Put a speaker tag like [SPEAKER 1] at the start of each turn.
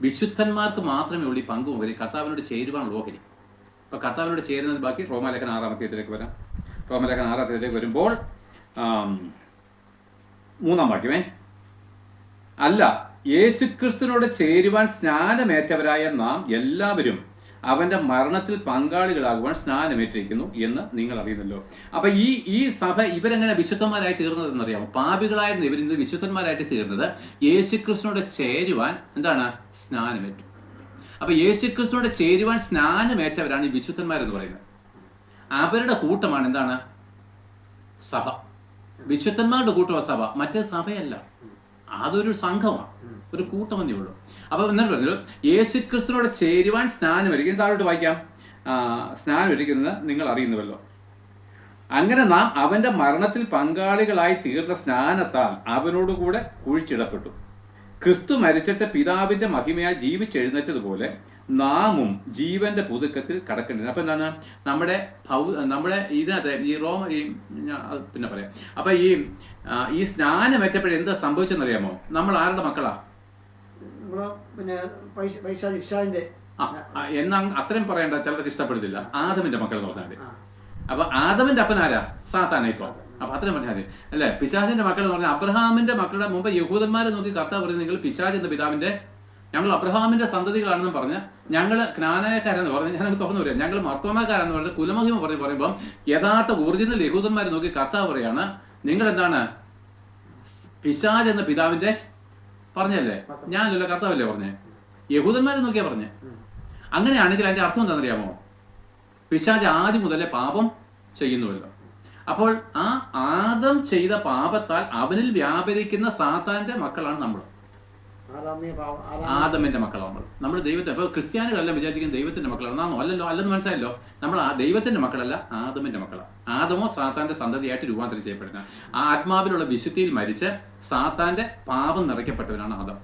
[SPEAKER 1] വിശുദ്ധന്മാർക്ക് മാത്രമേ ഉള്ളൂ ഈ പങ്കുപകരി കർത്താവിനോട് ചേരുവാനുള്ള ഓഹരി. അപ്പോൾ കർത്താവിനോട് ചേരുന്നത് ബാക്കി റോമാലേഖനം 6-ാം അധ്യായത്തിലേക്ക് വരാം. റോമാലേഖനം 6-ാം അധ്യായത്തിലേക്ക് വരുമ്പോൾ 3-ാം വാക്യമേ, അല്ല യേശുക്രിസ്തുവിനോട് ചേരുവാൻ സ്നാനമേറ്റവരായ നാം എല്ലാവരും അവന്റെ മരണത്തിൽ പങ്കാളികളാകുവാൻ സ്നാനമേറ്റിരിക്കുന്നു എന്ന് നിങ്ങൾ അറിയുന്നല്ലോ. അപ്പൊ ഈ സഭ ഇവരെങ്ങനെ വിശുദ്ധന്മാരായി തീർന്നതെന്നറിയാമോ? പാപികളായിരുന്ന ഇവരിന്ന് വിശുദ്ധന്മാരായിട്ട് തീർന്നത് യേശുക്രിസ്തുവിനോട് ചേരുവാൻ എന്താണ്? സ്നാനമേറ്റു. അപ്പൊ യേശുക്രിസ്തുവിനോട് ചേരുവാൻ സ്നാനമേറ്റവരാണ് ഈ വിശുദ്ധന്മാരെന്ന് പറയുന്നത്. അവരുടെ കൂട്ടമാണ് എന്താണ്? സഭ. വിശുദ്ധന്മാരുടെ കൂട്ടമാണ് സഭ, മറ്റേ സഭയല്ല. അതൊരു സംഘമാണ്, ഒരു കൂട്ടമെന്നേ ഉള്ളൂ. അപ്പൊ എന്നിട്ട് പറഞ്ഞു, യേശുക്രിസ്തുവിനോട് ചേരുവാൻ സ്നാനമേറ്റിരിക്കുന്നത്. താഴോട്ട് വായിക്കാം. സ്നാനമേറ്റിരിക്കുന്നത് നിങ്ങൾ അറിയുന്നുവല്ലോ. അങ്ങനെ നാം അവന്റെ മരണത്തിൽ പങ്കാളികളായി തീർന്ന സ്നാനത്താൽ അവനോടുകൂടെ കുഴിച്ചിടപ്പെട്ടു. ക്രിസ്തു മരിച്ചിട്ട് പിതാവിന്റെ മഹിമയാൽ ജീവിച്ചെഴുന്നേറ്റതുപോലെ നാമും ജീവന്റെ പുതുക്കത്തിൽ കടക്കേണ്ടത്. അപ്പൊ എന്താണ്? നമ്മുടെ ഇതിനകത്ത് പിന്നെ പറയാം. അപ്പൊ ഈ സ്നാനമേറ്റപ്പോഴേ എന്താ സംഭവിച്ചെന്നറിയാമോ? നമ്മൾ ആരുടെ മക്കളാ? എന്നാ അത്രയും പറയണ്ട, ചിലർക്ക് ഇഷ്ടപ്പെടുന്നില്ല. ആദമിന്റെ മക്കൾ എന്ന് പറഞ്ഞാൽ. അപ്പൊ ആദമിന്റെ അപ്പൻ ആരാ? സാത്താനാ. ഇപ്പൊ അപ്പൊ അത്രയും പറഞ്ഞാൽ മതി അല്ലെ? പിശാചിന്റെ മക്കൾ എന്ന് പറഞ്ഞാൽ അബ്രഹാമിന്റെ മക്കളുടെ മുമ്പ് യഹൂദന്മാരെ നോക്കി കർത്താവ് പറയുന്നത്, നിങ്ങൾ പിശാച് എന്ന പിതാവിന്റെ, ഞങ്ങൾ അബ്രഹാമിന്റെ സന്തതികളാണെന്ന് പറഞ്ഞ് ഞങ്ങൾ ക്നാനായക്കാരെന്ന് പറഞ്ഞ് ഞാനത് തുറന്നു പറയാം, ഞങ്ങൾ മർത്തോമാക്കാരെന്ന് പറഞ്ഞ് കുലമഹിമ പറയുമ്പോൾ യഥാർത്ഥ ഒറിജിനൽ യഹൂദന്മാരെ നോക്കി കർത്താവ് പറയാണ്, നിങ്ങൾ എന്താണ്? പിശാച് എന്ന പിതാവിന്റെ പറഞ്ഞല്ലേ? ഞാനല്ല, കർത്താവല്ലേ പറഞ്ഞേ? യഹൂദന്മാരെ നോക്കിയാ പറഞ്ഞേ. അങ്ങനെയാണെങ്കിൽ അതിന്റെ അർത്ഥം എന്താണെന്നറിയാമോ? പിശാച് ആദ്യം മുതലേ പാപം ചെയ്യുന്നുവല്ലോ. അപ്പോൾ ആ ആദം ചെയ്ത പാപത്താൽ അവനിൽ വ്യാപരിക്കുന്ന സാത്താന്റെ മക്കളാണ് നമ്മൾ. ആദമിന്റെ മക്കളാണ് നമ്മൾ ദൈവത്തെ. അപ്പൊ ക്രിസ്ത്യാനികളെല്ലാം വിചാരിക്കുന്ന ദൈവത്തിന്റെ മക്കളാണ്. നാം അല്ലല്ലോ, അല്ലെന്ന് മനസ്സിലായല്ലോ. നമ്മൾ ആ ദൈവത്തിന്റെ മക്കളല്ല, ആദമിന്റെ മക്കളാണ്. ആദമോ സാത്താന്റെ സന്തതിയായിട്ട് രൂപാന്തരം ചെയ്യപ്പെടുന്ന ആ ആത്മാവിലുള്ള വിശുദ്ധിയിൽ മരിച്ച് സാത്താന്റെ പാപം നിറയ്ക്കപ്പെട്ടവനാണ് ആദം.